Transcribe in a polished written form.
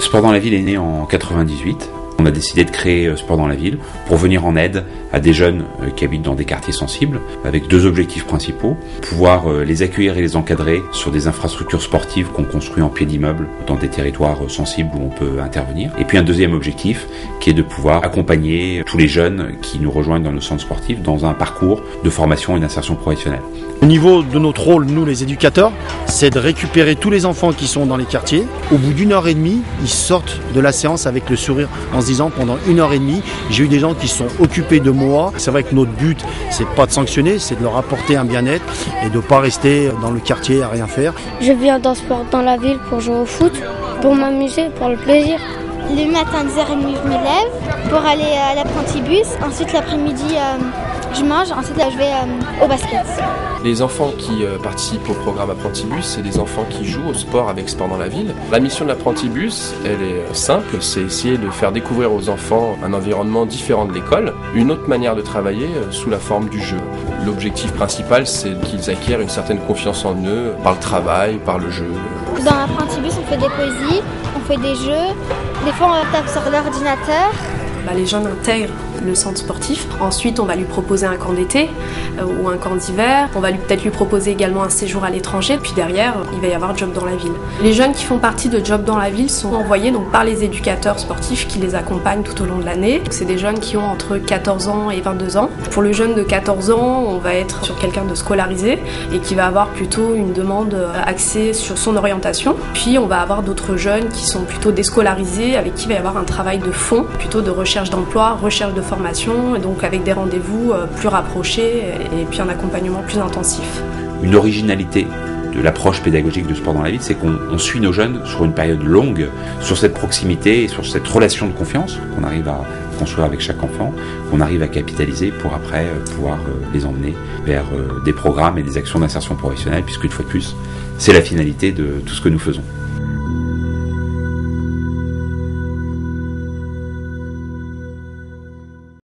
Sport dans la ville est né en 98. On a décidé de créer Sport dans la ville pour venir en aide à des jeunes qui habitent dans des quartiers sensibles, avec deux objectifs principaux. Pouvoir les accueillir et les encadrer sur des infrastructures sportives qu'on construit en pied d'immeuble dans des territoires sensibles où on peut intervenir. Et puis un deuxième objectif qui est de pouvoir accompagner tous les jeunes qui nous rejoignent dans nos centres sportifs dans un parcours de formation et d'insertion professionnelle. Au niveau de notre rôle, nous les éducateurs, c'est de récupérer tous les enfants qui sont dans les quartiers. Au bout d'1h30, ils sortent de la séance avec le sourire en se disant pendant 1h30, j'ai eu des gens qui sont occupés de moi. C'est vrai que notre but, c'est pas de sanctionner, c'est de leur apporter un bien-être et de pas rester dans le quartier à rien faire. Je viens dans Sport dans la ville pour jouer au foot, pour m'amuser, pour le plaisir. Le matin, 10h30, je me lève pour aller à l'apprenti bus. Ensuite, l'après-midi, je mange. Ensuite, là, je vais au basket. Les enfants qui participent au programme Apprentibus, c'est des enfants qui jouent au sport avec Sport dans la ville. La mission de l'Apprentibus, elle est simple, c'est essayer de faire découvrir aux enfants un environnement différent de l'école, une autre manière de travailler sous la forme du jeu. L'objectif principal, c'est qu'ils acquièrent une certaine confiance en eux par le travail, par le jeu. Dans l'Apprentibus, on fait des poésies, on fait des jeux. Des fois, on tape sur l'ordinateur. Les jeunes intègrent le centre sportif. Ensuite, on va lui proposer un camp d'été ou un camp d'hiver. On va peut-être lui proposer également un séjour à l'étranger. Puis derrière, il va y avoir Job dans la ville. Les jeunes qui font partie de Job dans la ville sont envoyés donc par les éducateurs sportifs qui les accompagnent tout au long de l'année. C'est des jeunes qui ont entre 14 ans et 22 ans. Pour le jeune de 14 ans, on va être sur quelqu'un de scolarisé et qui va avoir plutôt une demande axée sur son orientation. Puis on va avoir d'autres jeunes qui sont plutôt déscolarisés avec qui il va y avoir un travail de fond, plutôt de recherche d'emploi, recherche de formation, et donc avec des rendez-vous plus rapprochés et puis un accompagnement plus intensif. Une originalité de l'approche pédagogique de Sport dans la ville, c'est qu'on suit nos jeunes sur une période longue, sur cette proximité et sur cette relation de confiance qu'on arrive à construire avec chaque enfant, qu'on arrive à capitaliser pour après pouvoir les emmener vers des programmes et des actions d'insertion professionnelle, puisque une fois de plus, c'est la finalité de tout ce que nous faisons.